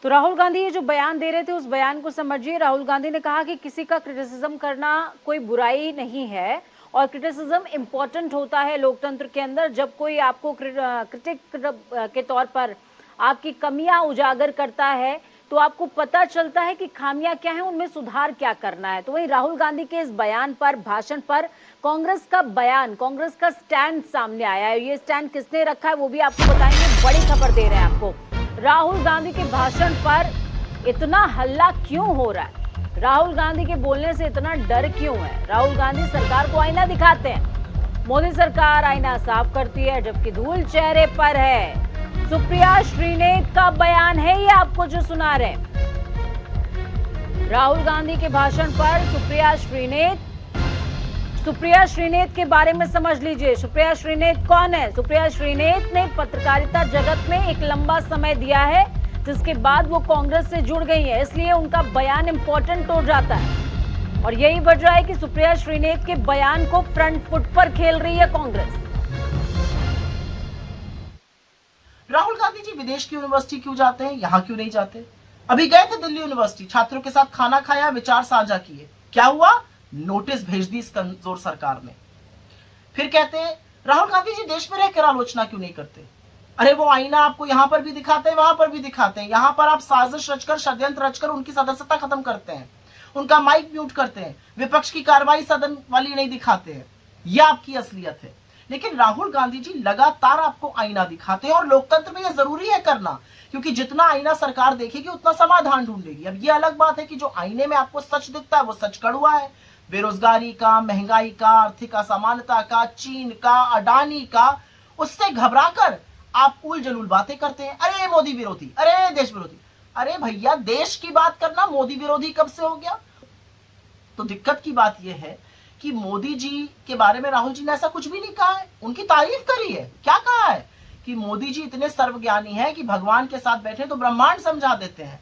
तो राहुल गांधी ये जो बयान दे रहे थे उस बयान को समझिए। राहुल गांधी ने कहा कि किसी का क्रिटिसिज्म करना कोई बुराई नहीं है और क्रिटिसिज्म इम्पोर्टेंट होता है लोकतंत्र के अंदर। जब कोई आपको क्रिटिक के तौर पर आपकी कमियां उजागर करता है तो आपको पता चलता है कि खामियां क्या हैं, उनमें सुधार क्या करना है। तो वहीं राहुल गांधी के इस बयान पर, भाषण पर कांग्रेस का बयान, कांग्रेस का स्टैंड सामने आया है। ये स्टैंड किसने रखा है वो भी आपको बताएंगे। बड़ी खबर दे रहे हैं आपको। राहुल गांधी के भाषण पर इतना हल्ला क्यों हो रहा है? राहुल गांधी के बोलने से इतना डर क्यों है? राहुल गांधी सरकार को आईना दिखाते हैं। मोदी सरकार आईना साफ करती है जबकि धूल चेहरे पर है। सुप्रिया श्रीनेत का बयान है ये आपको जो सुना रहे हैं। राहुल गांधी के भाषण पर सुप्रिया श्रीनेत के बारे में समझ लीजिए। सुप्रिया श्रीनेत कौन है? सुप्रिया श्रीनेत ने पत्रकारिता जगत में एक लंबा समय दिया है जिसके बाद वो कांग्रेस से जुड़ गई है, इसलिए उनका बयान इंपॉर्टेंट हो जाता है। और यही वजह है कि सुप्रिया श्रीनेत के बयान को फ्रंट फुट पर खेल रही है कांग्रेस। राहुल गांधी जी विदेश की यूनिवर्सिटी क्यों जाते हैं, यहाँ क्यों नहीं जाते? अभी गए थे दिल्ली यूनिवर्सिटी, छात्रों के साथ खाना खाया, विचार साझा किए। क्या हुआ? नोटिस भेज दी इस कमजोर सरकार ने। फिर कहते हैं राहुल गांधी जी देश में रहकर आलोचना क्यों नहीं करते? अरे वो आईना आपको यहाँ पर भी दिखाते हैं, वहां पर भी दिखाते हैं। यहाँ पर आप साजिश रचकर, षड्यंत्र रचकर उनकी सदस्यता खत्म करते हैं, उनका माइक म्यूट करते हैं, विपक्ष की कार्रवाई सदन वाली नहीं दिखाते हैं। यह आपकी असलियत है। लेकिन राहुल गांधी जी लगातार आपको आईना दिखाते हैं और लोकतंत्र में यह जरूरी है करना, क्योंकि जितना आईना सरकार देखेगी उतना समाधान ढूंढेगी। अब ये अलग बात है कि जो आईने में आपको सच दिखता है वो सच कड़वा है। बेरोजगारी का, महंगाई का, आर्थिक असमानता का, चीन का, अडानी का, उससे घबराकर आप उल जलूल बातें करते हैं। अरे मोदी विरोधी, अरे देश विरोधी। अरे भैया देश की बात करना मोदी विरोधी कब से हो गया? तो दिक्कत की बात यह है कि मोदी जी के बारे में राहुल जी ने ऐसा कुछ भी नहीं कहा है, उनकी तारीफ करी है। क्या कहा है कि मोदी जी इतने सर्वज्ञानी हैं कि भगवान के साथ बैठे तो ब्रह्मांड समझा देते हैं,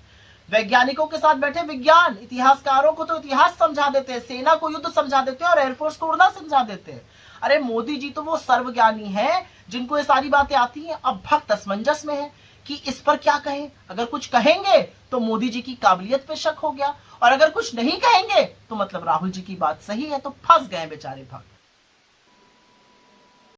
वैज्ञानिकों के साथ बैठे विज्ञान, इतिहासकारों को तो इतिहास समझा देते हैं, सेना को युद्ध समझा देते हैं और एयरफोर्स को उड़ना समझा देते हैं। अरे मोदी जी तो वो सर्वज्ञानी हैं जिनको ये सारी बातें आती हैं। अब भक्त असमंजस में है कि इस पर क्या कहें। अगर कुछ कहेंगे तो मोदी जी की काबिलियत पे शक हो गया, और अगर कुछ नहीं कहेंगे तो मतलब राहुल जी की बात सही है। तो फंस गए बेचारे भक्त।